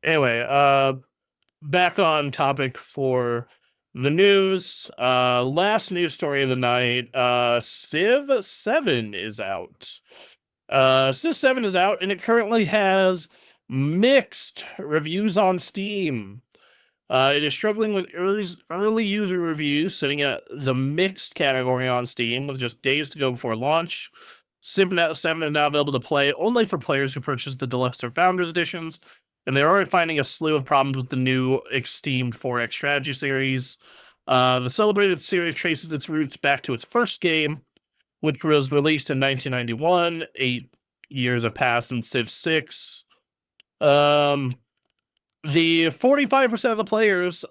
Anyway, back on topic for the news. Last news story of the night. Civ 7 is out. Civ 7 is out, and it currently has mixed reviews on Steam. It is struggling with early user reviews, sitting at the mixed category on Steam with just days to go before launch. Civ 7 is now available to play only for players who purchased the Deluxe or Founders editions, and they're already finding a slew of problems with the new esteemed 4X strategy series. The celebrated series traces its roots back to its first game, which was released in 1991. 8 years have passed since Civ 6. The 45% of the players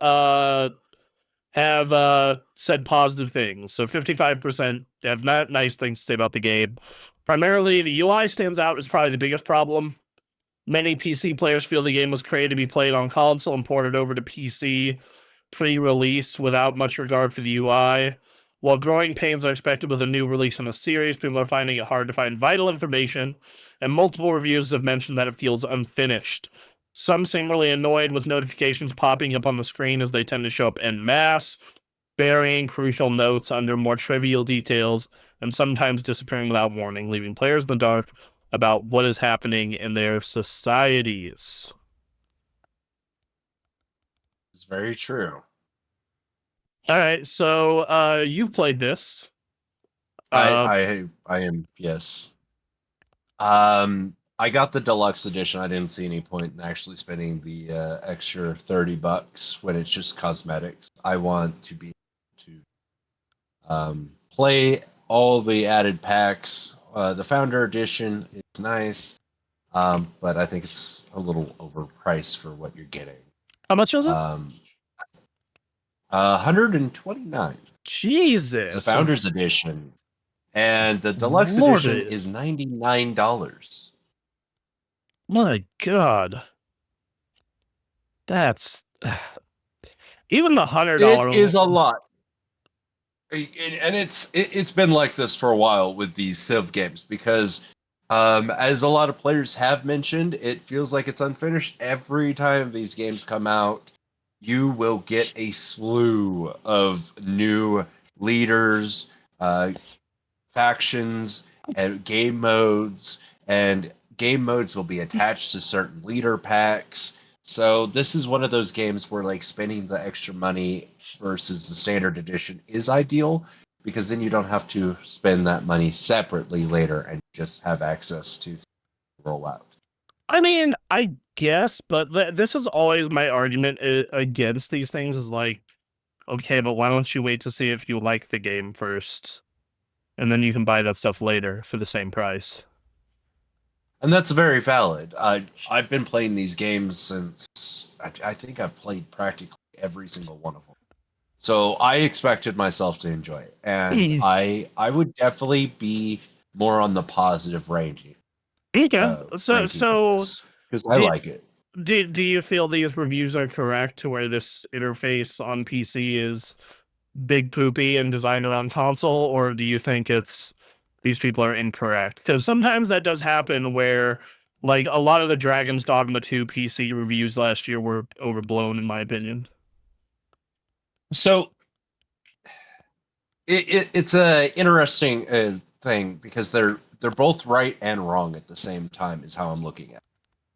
have said positive things. So 55% have not nice things to say about the game. Primarily, the UI stands out as probably the biggest problem. Many PC players feel the game was created to be played on console and ported over to PC pre-release without much regard for the UI. While growing pains are expected with a new release in the series, people are finding it hard to find vital information, and multiple reviews have mentioned that it feels unfinished. Some seem really annoyed with notifications popping up on the screen as they tend to show up en masse, burying crucial notes under more trivial details, and sometimes disappearing without warning, leaving players in the dark about what is happening in their societies. It's very true. All right, so you played this. I am, yes. I got the deluxe edition. I didn't see any point in actually spending the extra $30 when it's just cosmetics. I want to be able to play all the added packs. The founder edition is nice, but I think it's a little overpriced for what you're getting. How much is it? 129. Jesus, It's the founders edition, and the deluxe Lord, edition is $99. My God, that's even the $100. It is a lot, and it's been like this for a while with these Civ games because, as a lot of players have mentioned, it feels like it's unfinished every time these games come out. You will get a slew of new leaders, factions, and game modes, and game modes will be attached to certain leader packs. So this is one of those games where like spending the extra money versus the standard edition is ideal because then you don't have to spend that money separately later and just have access to the rollout. I mean, I guess, but this is always my argument against these things is like, okay, but why don't you wait to see if you like the game first? And then you can buy that stuff later for the same price. And that's very valid. I've been playing these games since I think I've played practically every single one of them. So I expected myself to enjoy it, and I would definitely be more on the positive range. Okay, so because I like it. Do you feel these reviews are correct to where this interface on PC is big poopy and designed around console, or do you think it's these people are incorrect? Because sometimes that does happen where like a lot of the Dragon's Dogma 2 PC reviews last year were overblown in my opinion. So it's a interesting thing because they're both right and wrong at the same time is how I'm looking at it.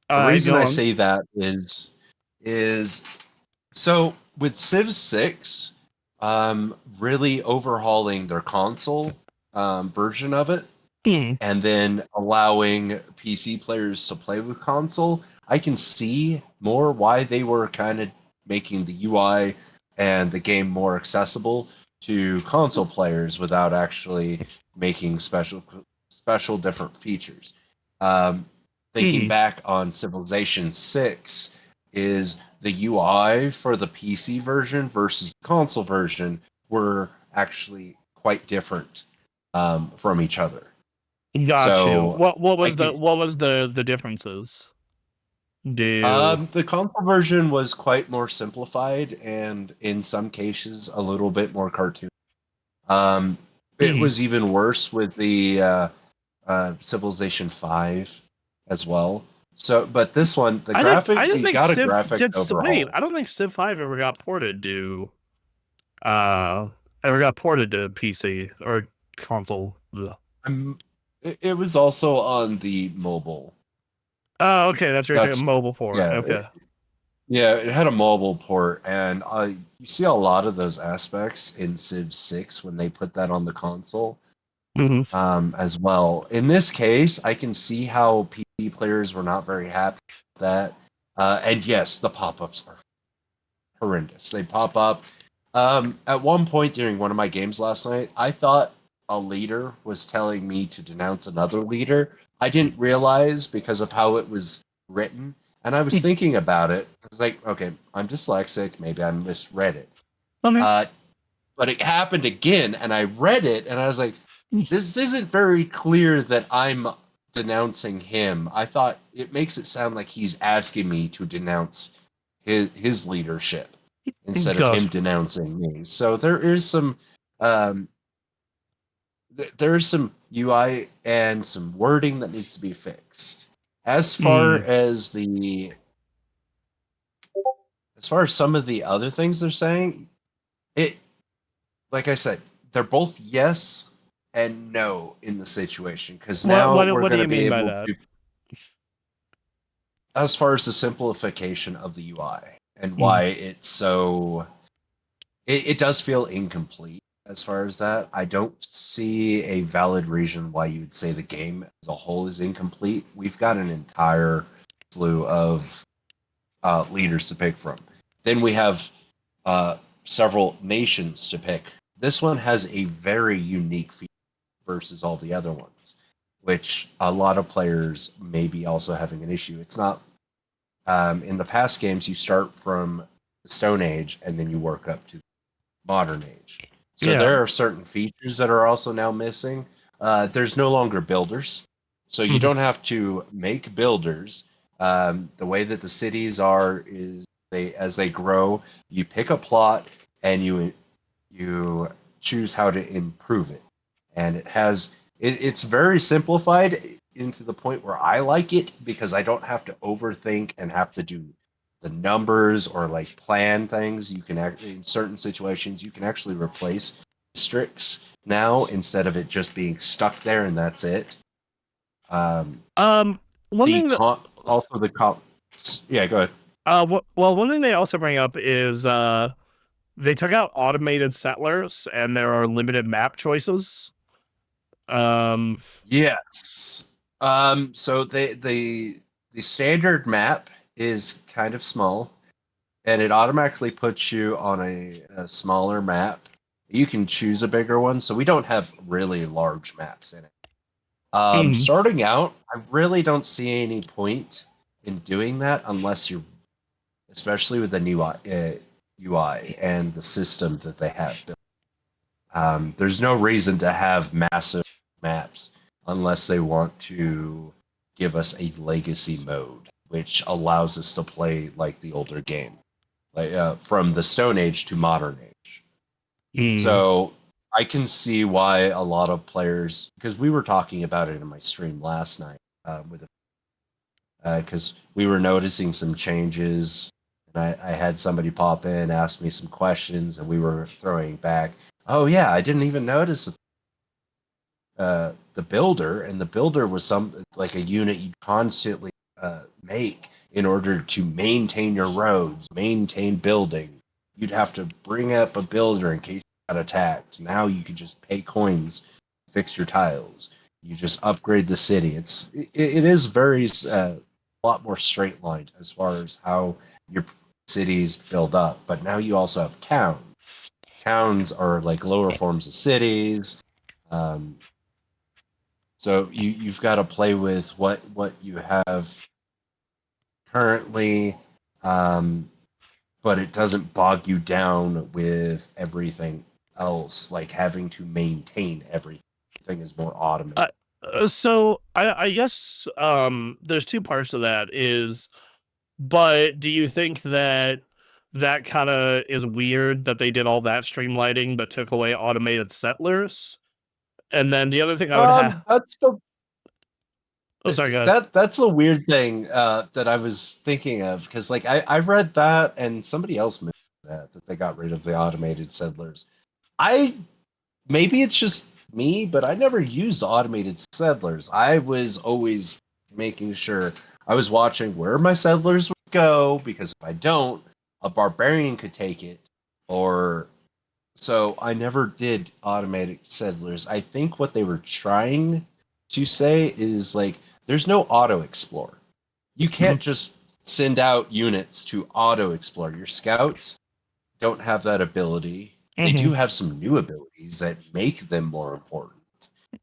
The reason I say that is so with Civ 6 really overhauling their console version of it and then allowing PC players to play with console, I can see more why they were kind of making the UI and the game more accessible to console players without actually making special different features. Thinking back on Civilization 6 is the UI for the PC version versus the console version were actually quite different from each other. Got you. What was the differences? The console version was quite more simplified and in some cases a little bit more cartoon. It was even worse with the Civilization 5 as well. So, but this one, the I graphic, didn't you think got a Civ graphic did. Wait, overhaul. I don't think Civ 5 uh ever got ported to PC or console. Ugh. It was also on the mobile. Oh, okay, that's right. A That's mobile port. yeah, Okay. yeah. It had a mobile port, and you see a lot of those aspects in Civ 6 when they put that on the console, Hmm. as well. In this case, I can see how PC players were not very happy with that. And yes, the pop-ups are horrendous. They pop up. At one point during one of my games last night, I thought a leader was telling me to denounce another leader. I didn't realize because of how it was written. And I was thinking about it. I was like, okay, I'm dyslexic. Maybe I misread it. Okay. Uh, but it happened again, and I read it, and I was like, this isn't very clear that I'm denouncing him. I thought it makes it sound like he's asking me to denounce his leadership instead of him Gosh. denouncing me. So there is some um, there is some UI and some wording that needs to be fixed. As far Mm. as some of the other things they're saying, it like I said, they're both yes and no in the situation because now we're What do going to you be mean by able that? to, as far as the simplification of the UI and Mm. why it's so, it does feel incomplete as far as that. I don't see a valid reason why you would say the game as a whole is incomplete. We've got an entire slew of leaders to pick from. Then we have several nations to pick. This one has a very unique feature versus all the other ones, which a lot of players may be also having an issue. It's not in the past games you start from the Stone Age and then you work up to modern age. So Yeah. there are certain features that are also now missing. There's no longer builders, so you Mhm. don't have to make builders. The way that the cities are is they as they grow, you pick a plot and you choose how to improve it, and it's very simplified into the point where I like it because I don't have to overthink and have to do the numbers or like plan things. You can in certain situations you can actually replace districts now instead of it just being stuck there and that's it. Um, Um, one thing that also the comp. Yeah, go ahead. one thing they also bring up is they took out automated settlers and there are limited map choices. Um, Yes. So the standard map is kind of small, and it automatically puts you on a smaller map. You can choose a bigger one, so we don't have really large maps in it. mm, Starting out, I really don't see any point in doing that unless you're, especially with the new UI and the system that they have built. There's no reason to have massive maps unless they want to give us a legacy mode, which allows us to play like the older game, like from the Stone Age to modern age. mm, So I can see why a lot of players, because we were talking about it in my stream last night, with because we were noticing some changes, and I had somebody pop in, ask me some questions, and we were throwing back. Oh yeah, I didn't even notice the builder, and the builder was some like a unit you constantly make in order to maintain your roads, maintain building. You'd have to bring up a builder in case you got attacked. Now you could just pay coins, fix your tiles. You just upgrade the city. It is very a lot more straight lined as far as how your cities build up. But now you also have towns. Towns are like lower forms of cities. Um, so you've got to play with what you have currently, um, but it doesn't bog you down with everything else, like having to maintain everything. Everything is more automated. uh, so I guess there's two parts to that is, but do you think that that kind of is weird that they did all that streamlining but took away automated settlers? And then the other thing I would have, That's the Oh, sorry, go ahead. That's the weird thing that I was thinking of, because like I read that and somebody else mentioned that they got rid of the automated settlers. I maybe it's just me, but I never used automated settlers. I was always making sure I was watching where my settlers would go, because if I don't, a barbarian could take it, or so I never did automatic settlers. I think what they were trying to say is like there's no auto explore. You can't just send out units to auto explore. Your scouts don't have that ability. They do have some new abilities that make them more important,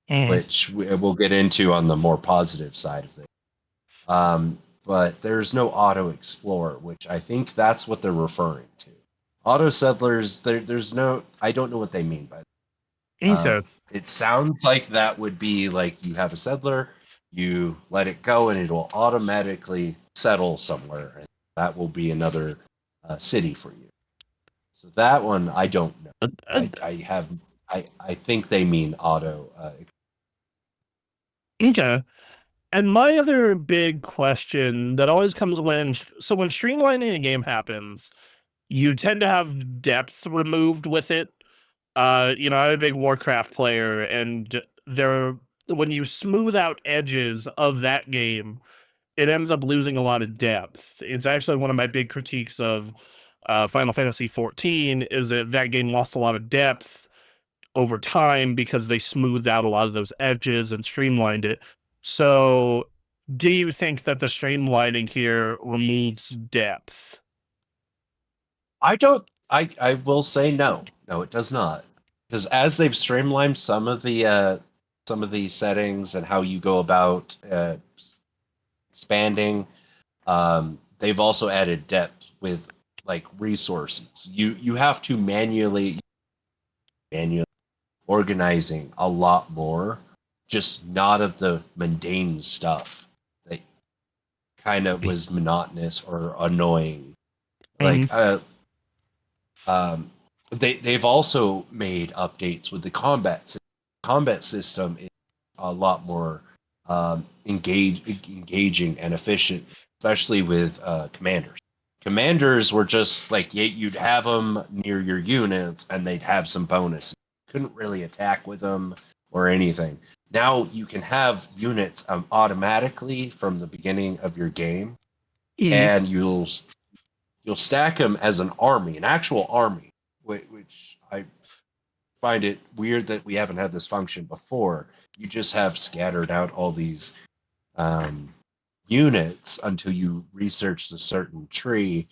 which we'll get into on the more positive side of things. But there's no auto explore, which I think that's what they're referring to. Auto settlers, there's no. I don't know what they mean by that. Okay. It sounds like that would be like you have a settler, you let it go, and it will automatically settle somewhere, and that will be another city for you. So that one I don't know. I think they mean auto. Okay. And my other big question that always comes when streamlining a game happens, you tend to have depth removed with it. I'm a big Warcraft player, and when you smooth out edges of that game, it ends up losing a lot of depth. It's actually one of my big critiques of Final Fantasy XIV is that game lost a lot of depth over time because they smoothed out a lot of those edges and streamlined it. So, do you think that the streamlining here removes depth? I don't. I will say no. No, it does not. Because as they've streamlined some of the settings and how you go about expanding, they've also added depth with like resources. You have to manually organizing a lot more, just not of the mundane stuff that kind of was monotonous or annoying. Like they've also made updates with the combat system is a lot more engaging and efficient, especially with commanders. Commanders were just like you'd have them near your units and they'd have some bonus. Couldn't really attack with them or anything. Now you can have units automatically from the beginning of your game, and you'll stack them as an army, an actual army, which I find it weird that we haven't had this function before. You just have scattered out all these units until you research a certain tree,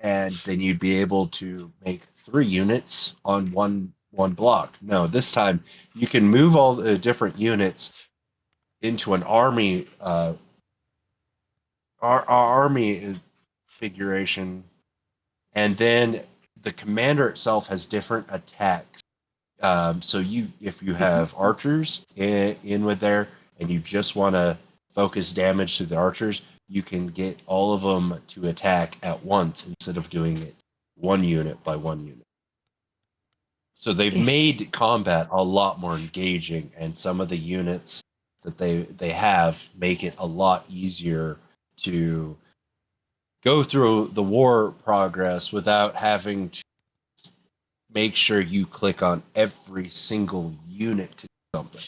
and then you'd be able to make 3 units on one block. No, this time you can move all the different units into an army army configuration, and then the commander itself has different attacks. So if you have archers in with there, and you just want to focus damage to the archers, you can get all of them to attack at once instead of doing it one unit by one unit. So they've made combat a lot more engaging, and some of the units that they have make it a lot easier to go through the war progress without having to make sure you click on every single unit to do something.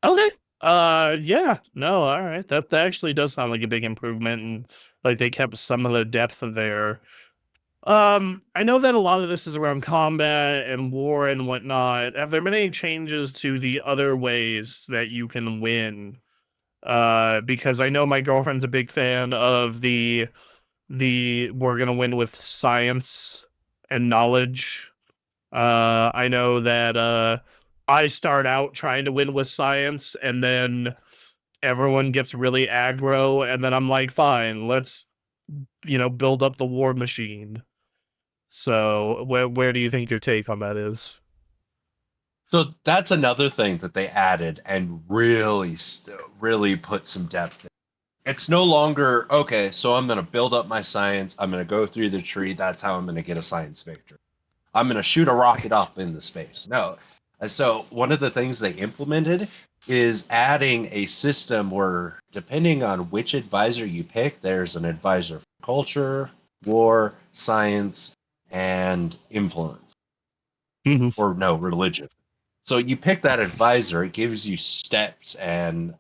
Okay. Yeah. No, all right. That actually does sound like a big improvement, and like they kept some of the depth of their. I know that a lot of this is around combat and war and whatnot. Have there been any changes to the other ways that you can win? Because I know my girlfriend's a big fan of the we're gonna win with science and knowledge. I know that I start out trying to win with science, and then everyone gets really aggro, and then I'm like, fine, let's build up the war machine. So where do you think your take on that is? So that's another thing that they added and really put some depth in. It's no longer, okay, so I'm going to build up my science. I'm going to go through the tree. That's how I'm going to get a science victory. I'm going to shoot a rocket up into space. No. So one of the things they implemented is adding a system where, depending on which advisor you pick, there's an advisor for culture, war, science, and influence. Or no, religion. So you pick that advisor, it gives you steps and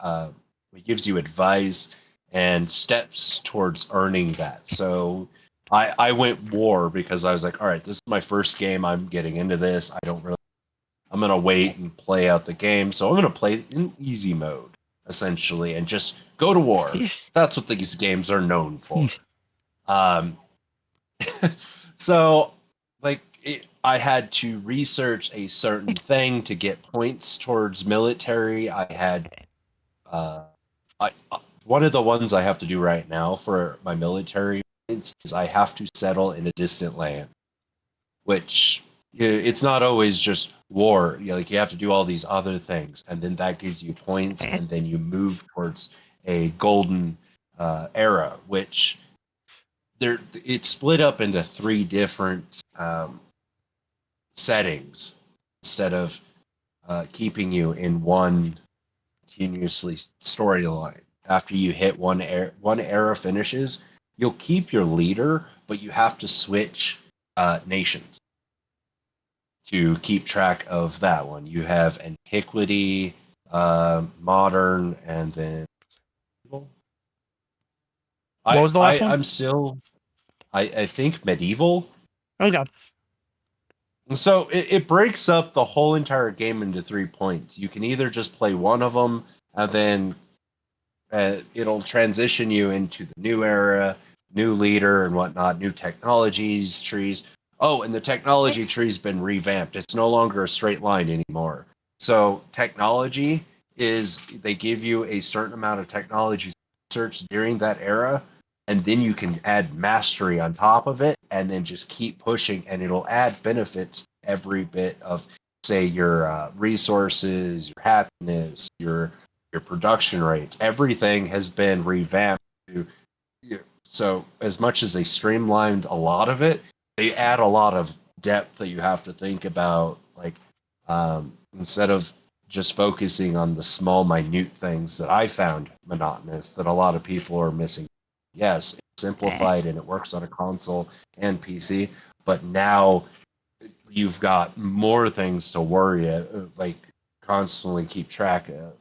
it gives you advice and steps towards earning that. So I went war because I was like, all right, this is my first game. I'm getting into this. I'm going to wait and play out the game. So I'm going to play in easy mode, essentially, and just go to war. That's what these games are known for. So, like, I had to research a certain thing to get points towards military. I had, one of the ones I have to do right now for my military points is I have to settle in a distant land, which it's not always just war. Like you have to do all these other things, and then that gives you points, and then you move towards a golden era, which it's split up into 3 different settings instead of keeping you in one continuously storyline. After you hit one era finishes, you'll keep your leader, but you have to switch nations to keep track of that one. You have antiquity, modern, and then what was the last one? I'm still I think medieval. Okay. So it breaks up the whole entire game into 3 points. You can either just play one of them, and then it'll transition you into the new era, new leader and whatnot, new technologies, trees. Oh, and the technology tree's been revamped. It's no longer a straight line anymore. So technology is, they give you a certain amount of technology research during that era, and then you can add mastery on top of it and then just keep pushing, and it'll add benefits to every bit of, say, your resources, your happiness, your production rates. Everything has been revamped to, so as much as they streamlined a lot of it, they add a lot of depth that you have to think about, like instead of just focusing on the small minute things that I found monotonous that a lot of people are missing. Yes, it's simplified and it works on a console and PC, but now you've got more things to worry like constantly keep track of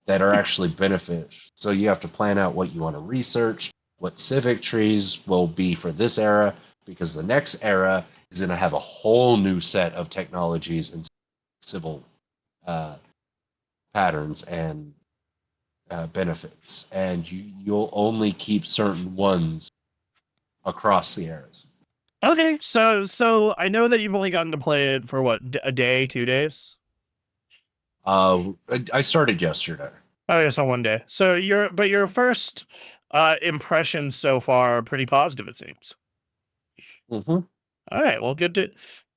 that are actually beneficial. So you have to plan out what you want to research, what civic trees will be for this era, because the next era is going to have a whole new set of technologies and civil patterns and benefits, and you'll only keep certain ones across the eras. Okay, so I know that you've only gotten to play it for what, a day, 2 days? I started yesterday. Oh, yeah, so 1 day. So your first impressions so far are pretty positive, it seems. Mm-hmm. All right, well, good to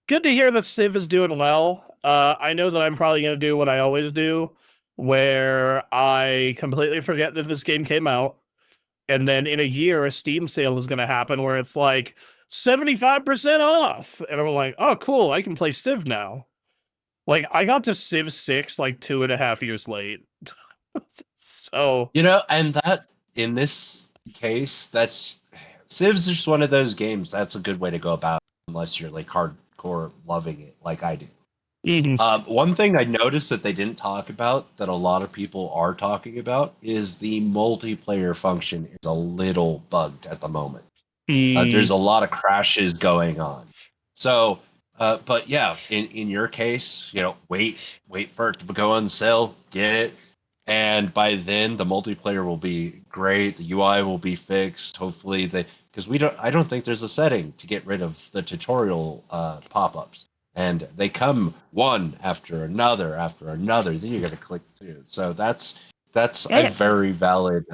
hear that Civ is doing well. I know that I'm probably gonna do what I always do, where I completely forget that this game came out, and then in a year a Steam sale is gonna happen where it's like 75% off, and I'm like, oh, cool, I can play Civ now. Like, I got to Civ 6 like 2.5 years late. So, And that, in this case, that's Civ's just one of those games that's a good way to go about it, unless you're like hardcore loving it like I do. One thing I noticed that they didn't talk about that a lot of people are talking about is the multiplayer function is a little bugged at the moment. There's a lot of crashes going on. So, but yeah, in your case, wait for it to go on sale, get it, and by then the multiplayer will be great. The UI will be fixed. Hopefully, because I don't think there's a setting to get rid of the tutorial pop-ups, and they come one after another after another. Then you got to click through. So that's a very valid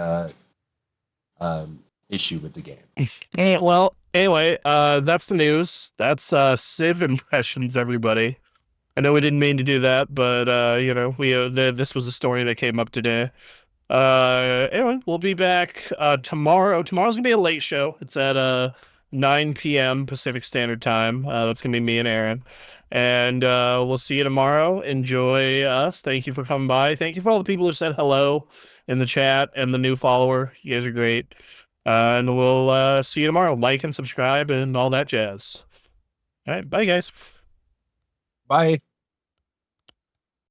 issue with the game. Well, anyway, that's the news. That's Civ impressions, everybody. I know we didn't mean to do that, but this was a story that came up today. Anyway, we'll be back tomorrow. Tomorrow's gonna be a late show. It's at 9 p.m. Pacific Standard Time. That's gonna be me and Aaron. And we'll see you tomorrow. Enjoy us. Thank you for coming by. Thank you for all the people who said hello in the chat and the new follower. You guys are great. And we'll see you tomorrow. Like and subscribe and all that jazz. All right. Bye, guys. Bye.